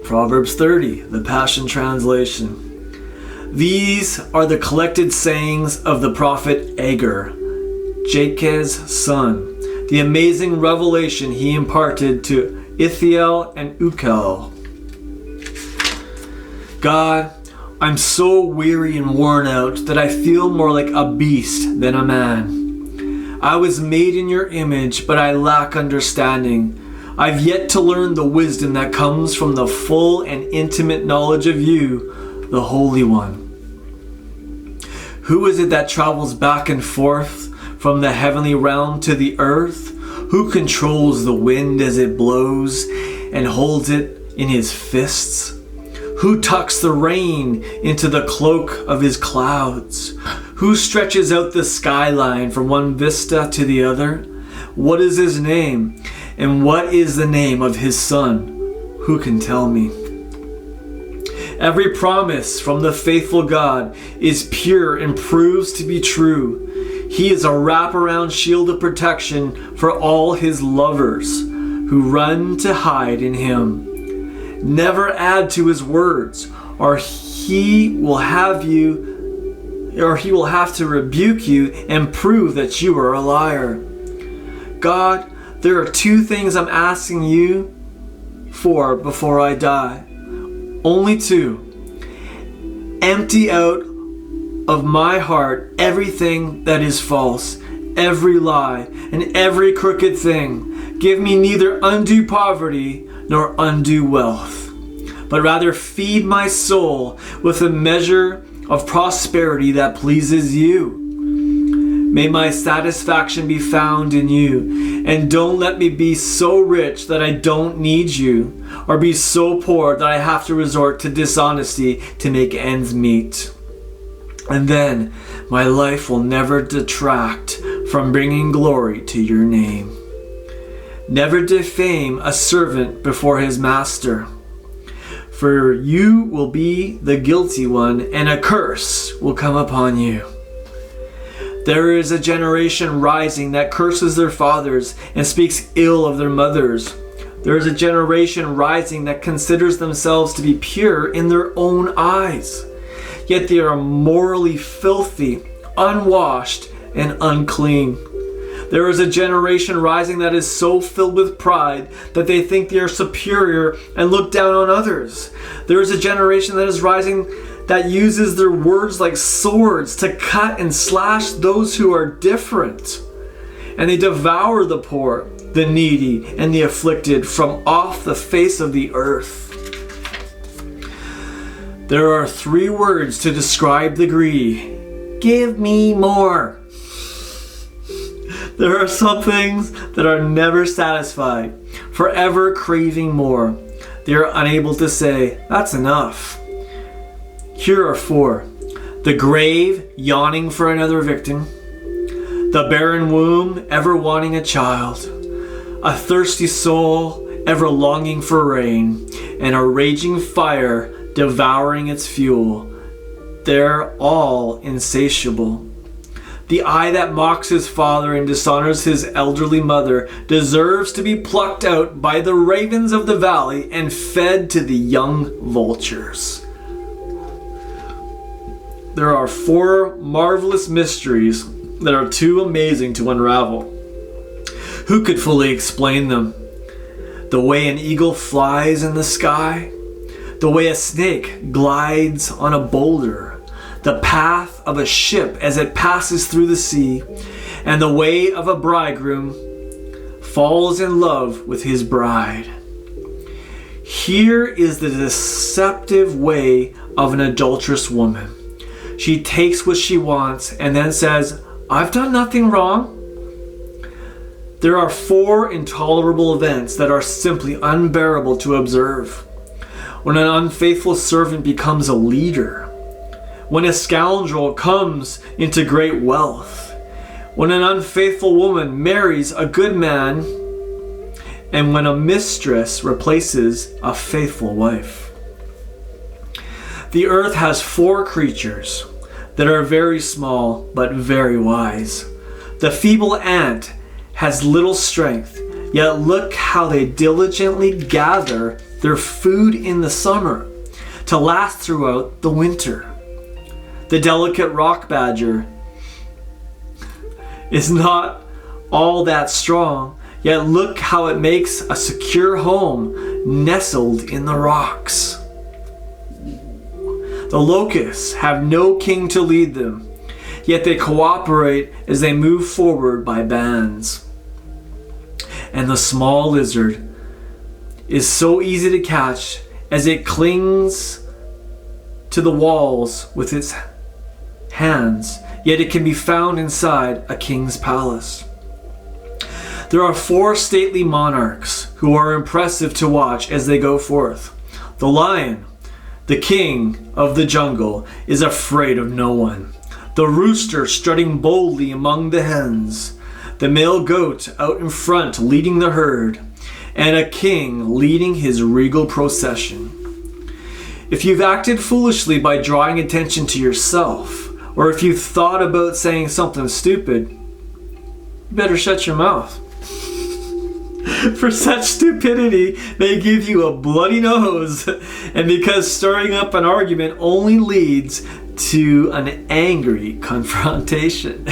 Proverbs 30, the Passion Translation. These are the collected sayings of the prophet Agur, Jakeh's son, the amazing revelation he imparted to Ithiel and Ucal. God, I'm so weary and worn out that I feel more like a beast than a man. I was made in your image, but I lack understanding. I've yet to learn the wisdom that comes from the full and intimate knowledge of you, the Holy One. Who is it that travels back and forth from the heavenly realm to the earth? Who controls the wind as it blows and holds it in his fists? Who tucks the rain into the cloak of his clouds? Who stretches out the skyline from one vista to the other? What is his name? And what is the name of his son? Who can tell me? Every promise from the faithful God is pure and proves to be true. He is a wraparound shield of protection for all his lovers who run to hide in him. Never add to his words, or he will have to rebuke you and prove that you are a liar. God, there are two things I'm asking you for before I die. Only two. Empty out of my heart everything that is false, every lie, and every crooked thing. Give me neither undue poverty nor undue wealth, but rather feed my soul with a measure of prosperity that pleases you. May my satisfaction be found in you, and don't let me be so rich that I don't need you, or be so poor that I have to resort to dishonesty to make ends meet. And then my life will never detract from bringing glory to your name. Never defame a servant before his master, for you will be the guilty one, and a curse will come upon you. There is a generation rising that curses their fathers and speaks ill of their mothers. There is a generation rising that considers themselves to be pure in their own eyes, yet they are morally filthy, unwashed, and unclean. There is a generation rising that is so filled with pride that they think they are superior and look down on others. There is a generation that is rising that uses their words like swords to cut and slash those who are different. And they devour the poor, the needy, and the afflicted from off the face of the earth. There are three words to describe the greedy. Give me more. There are some things that are never satisfied, forever craving more. They are unable to say, that's enough. Here are four. The grave, yawning for another victim. The barren womb, ever wanting a child. A thirsty soul, ever longing for rain. And a raging fire, devouring its fuel. They're all insatiable. The eye that mocks his father and dishonors his elderly mother deserves to be plucked out by the ravens of the valley and fed to the young vultures. There are four marvelous mysteries that are too amazing to unravel. Who could fully explain them? The way an eagle flies in the sky, the way a snake glides on a boulder, the path of a ship as it passes through the sea, and the way of a bridegroom falls in love with his bride. Here is the deceptive way of an adulterous woman. She takes what she wants and then says, I've done nothing wrong. There are four intolerable events that are simply unbearable to observe. When an unfaithful servant becomes a leader. When a scoundrel comes into great wealth. When an unfaithful woman marries a good man. And when a mistress replaces a faithful wife. The earth has four creatures that are very small but very wise. The feeble ant has little strength, yet look how they diligently gather their food in the summer to last throughout the winter. The delicate rock badger is not all that strong, yet look how it makes a secure home nestled in the rocks. The locusts have no king to lead them, yet they cooperate as they move forward by bands. And the small lizard is so easy to catch as it clings to the walls with its hands, yet it can be found inside a king's palace. There are 4 stately monarchs who are impressive to watch as they go forth. The lion, the king of the jungle, is afraid of no one. The rooster strutting boldly among the hens, the male goat out in front leading the herd, and a king leading his regal procession. If you've acted foolishly by drawing attention to yourself, or if you've thought about saying something stupid, you better shut your mouth. For such stupidity, they give you a bloody nose, and because stirring up an argument only leads to an angry confrontation.